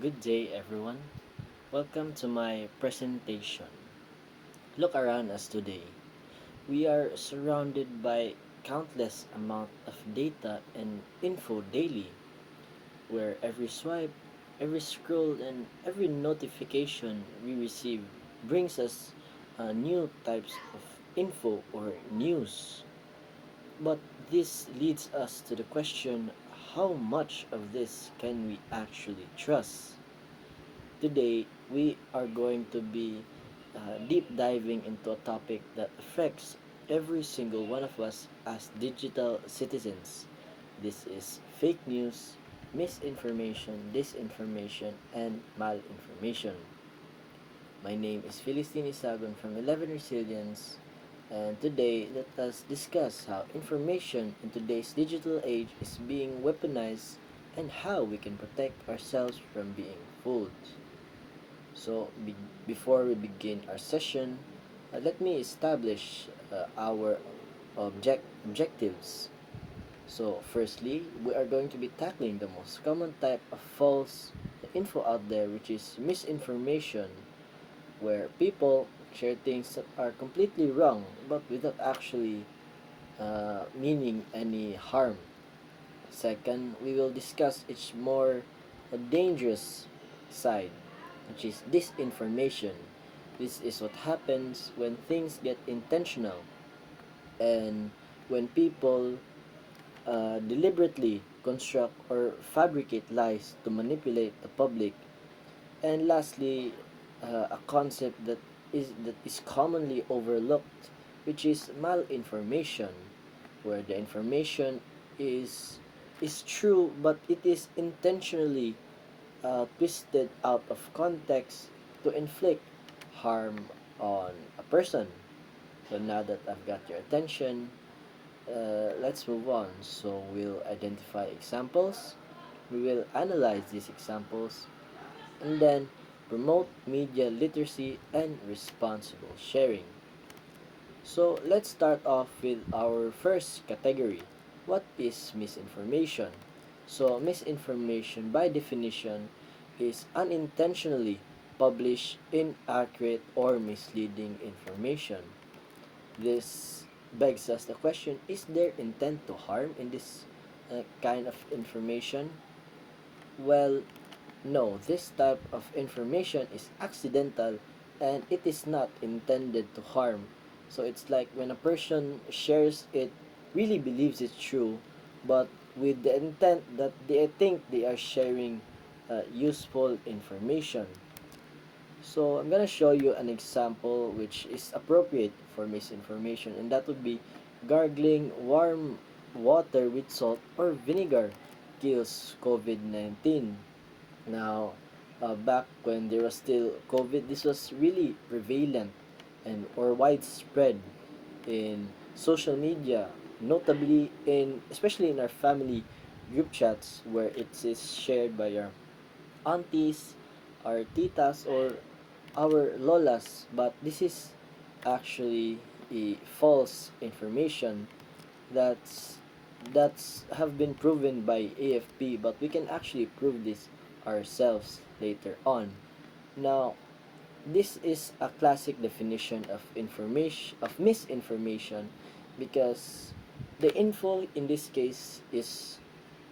Good day everyone. Welcome to my presentation. Look around us today. We are surrounded by countless amount of data and info daily, where every swipe, every scroll, and every notification we receive brings us new types of info or news. But this leads us to the question, how much of this can we actually trust? Today, we are going to be deep diving into a topic that affects every single one of us as digital citizens. This is fake news, misinformation, disinformation, and malinformation. My name is Philistine Isagon from 11 Resilience, and today let us discuss how information in today's digital age is being weaponized and how we can protect ourselves from being fooled. Before we begin our session, let me establish our objectives. Firstly, we are going to be tackling the most common type of false info out there, which is misinformation, where people share things that are completely wrong but without actually meaning any harm. Second, we will discuss its more dangerous side, which is disinformation. This is what happens when things get intentional and when people deliberately construct or fabricate lies to manipulate the public. And lastly, a concept that is commonly overlooked, which is malinformation, where the information is is true but it is intentionally twisted out of context to inflict harm on a person. So now that I've got your attention, let's move on. So we'll identify examples, we will analyze these examples, and then promote media literacy and responsible sharing. So let's start off with our first category. What is misinformation? So misinformation by definition is unintentionally published inaccurate or misleading information. This begs us the question, is there intent to harm in this kind of information? Well, no, this type of information is accidental and it is not intended to harm. So it's like when a person shares it, really believes it's true, but with the intent that they think they are sharing useful information. So I'm gonna show you an example which is appropriate for misinformation, and that would be gargling warm water with salt or vinegar kills COVID-19. Now, back when there was still COVID, this was really prevalent and or widespread in social media, notably in especially in our family group chats where it is shared by our aunties, our titas, or our lolas. But this is actually a false information that's that's have been proven by AFP, but we can actually prove this ourselves later on. Now, this is a classic definition of information of misinformation because the info in this case is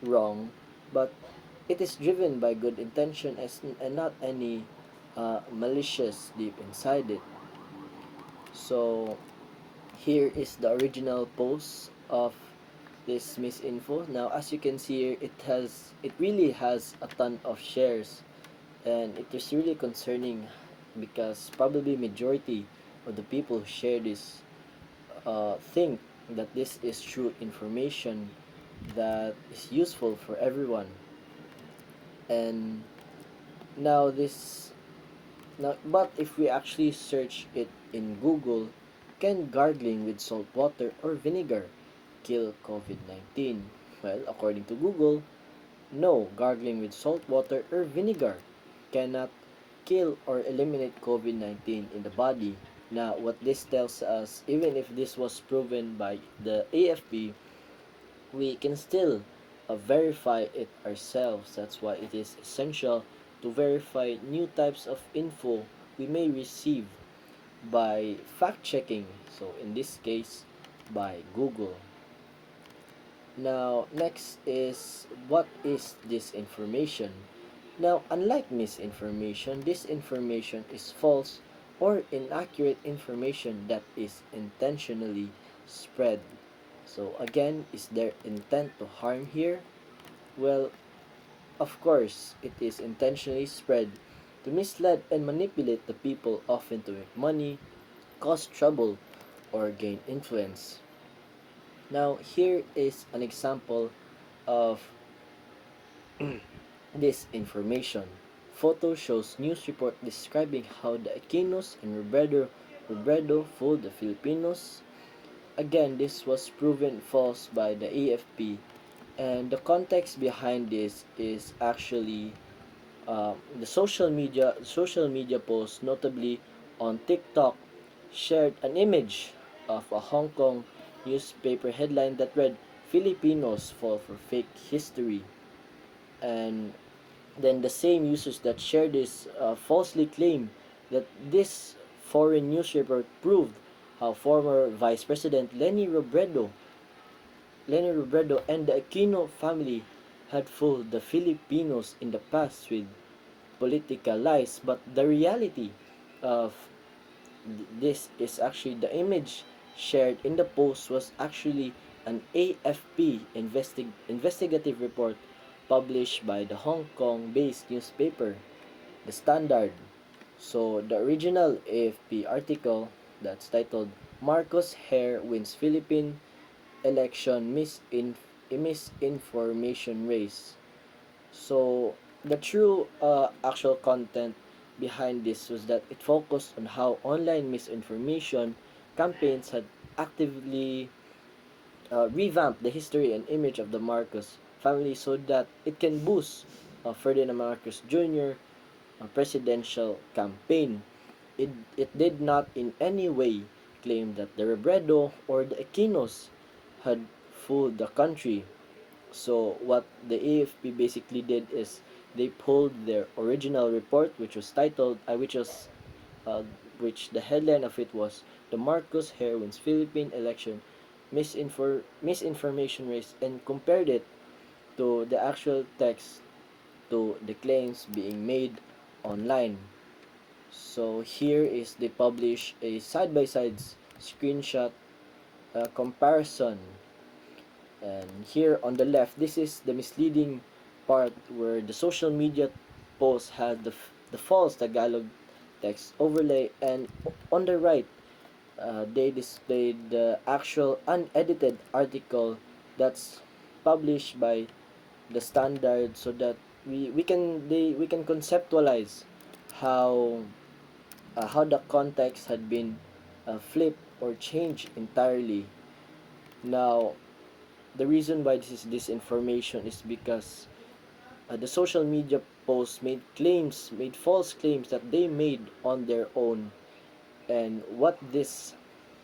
wrong, but it is driven by good intention and not any malicious deep inside it. So here is the original post of this misinfo. Now, as you can see here, it really has a ton of shares, and it is really concerning because probably majority of the people who share this think that this is true information that is useful for everyone. And now this now but if we actually search it in Google, can gargling with salt water or vinegar kill COVID-19? Well, according to Google, no, gargling with salt water or vinegar cannot kill or eliminate COVID-19 in the body. Now, what this tells us, even if this was proven by the AFP, we can still verify it ourselves. That's why it is essential to verify new types of info we may receive by fact checking. So, in this case, by Google. Now, next is what is disinformation? Now, unlike misinformation, disinformation is false or inaccurate information that is intentionally spread. So, again, is there intent to harm here? Well, of course, it is intentionally spread to mislead and manipulate the people, often to make money, cause trouble, or gain influence. Now, here is an example of this information. Photo shows news report describing how the Aquinos and Robredo fooled the Filipinos. Again, this was proven false by the AFP, and the context behind this is actually the social media post, notably on TikTok, shared an image of a Hong Kong newspaper headline that read "Filipinos fall for fake history," and then the same users that shared this falsely claim that this foreign newspaper proved how former Vice President Lenny Robredo and the Aquino family had fooled the Filipinos in the past with political lies. But the reality of this is actually the image shared in the post was actually an AFP investigative report published by the Hong Kong based newspaper, The Standard. So, the original AFP article that's titled Marcos Hair Wins Philippine Election Misinformation Race. So, the true actual content behind this was that it focused on how online misinformation campaigns had actively revamped the history and image of the Marcos family so that it can boost Ferdinand Marcos Jr. Presidential campaign. It did not in any way claim that the Robredo or the Aquinos had fooled the country. So what the AFP basically did is they pulled their original report, which was titled, uh, which the headline of it was "The Marcos Hair Wins Philippine Election Misinformation Race," and compared it to the actual text, to the claims being made online. So here is they publish a side by side screenshot comparison. And here on the left, this is the misleading part where the social media post had the false Tagalog text overlay, and on the right, they displayed the actual unedited article that's published by the Standard, so that we can conceptualize how how the context had been flipped or changed entirely. Now, the reason why this is disinformation is because the social media posts made false claims that they made on their own. And what this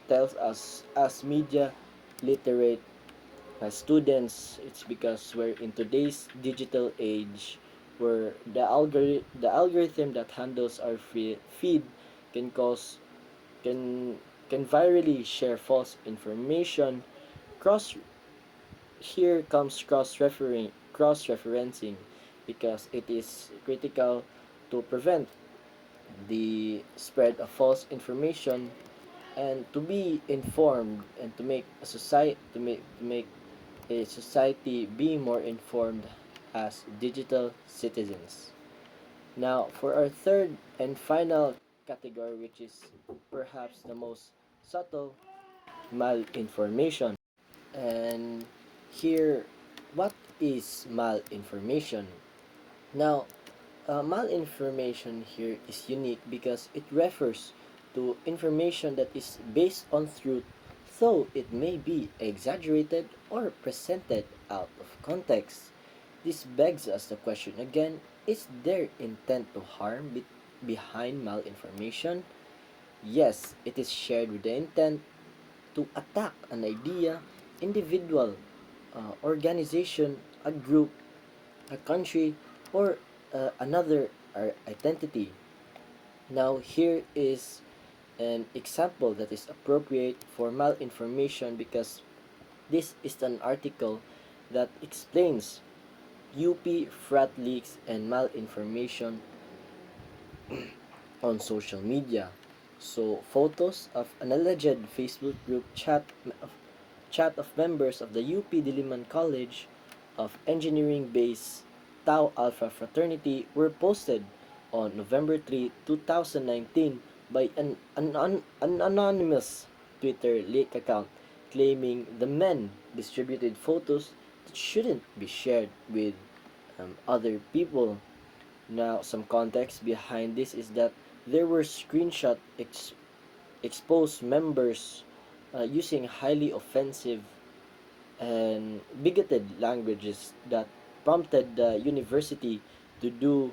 tells us as media literate students, it's because we're in today's digital age where the algorithm that handles our feed can cause can virally share false information. Cross Here comes cross referencing, because it is critical to prevent the spread of false information and to be informed, and to make a society be more informed as digital citizens. Now, for our third and final category, which is perhaps the most subtle, malinformation. And here, what is malinformation? Now, malinformation here is unique because it refers to information that is based on truth, though it may be exaggerated or presented out of context. This begs us the question again: is there intent to harm behind malinformation? Yes, it is shared with the intent to attack an idea, individual, organization, a group, a country, or another identity. Now, here is an example that is appropriate for malinformation because this is an article that explains UP frat leaks and malinformation on social media. So, photos of an alleged Facebook group chat of members of the UP Diliman College of Engineering based Tau Alpha fraternity were posted on November 3, 2019 by an anonymous Twitter leak account claiming the men distributed photos that shouldn't be shared with other people. Now, some context behind this is that there were exposed members using highly offensive and bigoted languages that prompted the university to do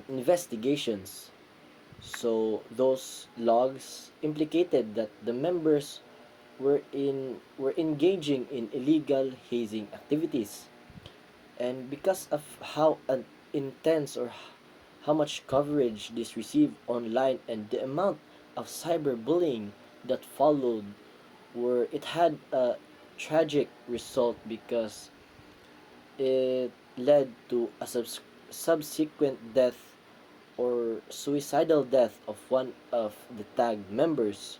investigations. So those logs implicated that the members were engaging in illegal hazing activities. And because of how intense or how much coverage this received online and the amount of cyberbullying that followed, where it had a tragic result because it led to a subsequent death or suicidal death of one of the tagged members.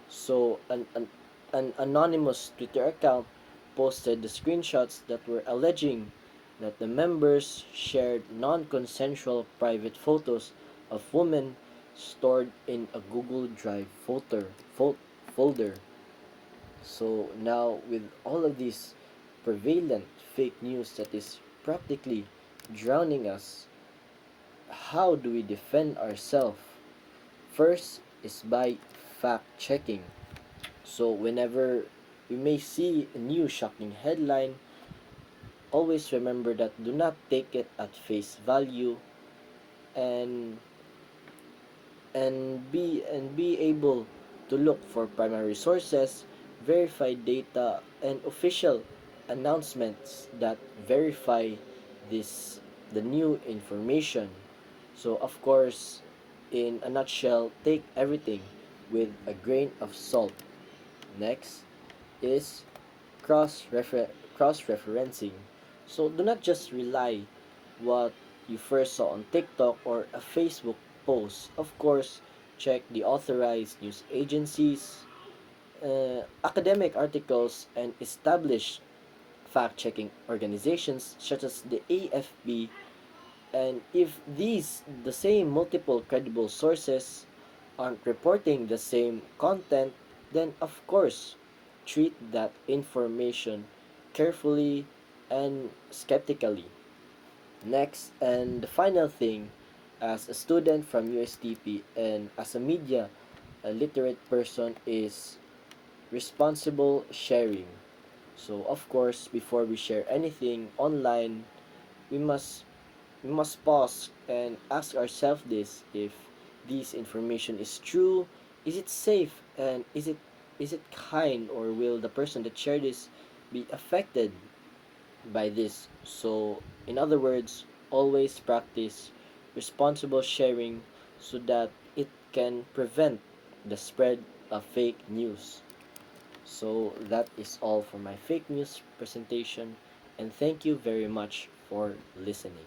So an anonymous Twitter account posted the screenshots that were alleging that the members shared non-consensual private photos of women stored in a Google Drive folder. So now with all of this prevalent fake news that is practically drowning us, how do we defend ourselves? First is by fact checking. So whenever we may see a new shocking headline, always remember that do not take it at face value and be able to look for primary sources, verified data, and official announcements that verify this the new information. So of course, in a nutshell, take everything with a grain of salt. Next is cross referencing. So do not just rely what you first saw on TikTok or a Facebook post. Of course, check the authorized news agencies, academic articles, and established fact-checking organizations such as the AFP. And if these the same multiple credible sources aren't reporting the same content, then of course treat that information carefully and skeptically. Next, and the final thing, as a student from USTP and as a media a literate person, is responsible sharing. So of course, before we share anything online, we must we must pause and ask ourselves this: if this information is true, is it safe, and is it kind, or will the person that shared this be affected by this? So in other words, always practice responsible sharing so that it can prevent the spread of fake news. So that is all for my fake news presentation, and thank you very much for listening.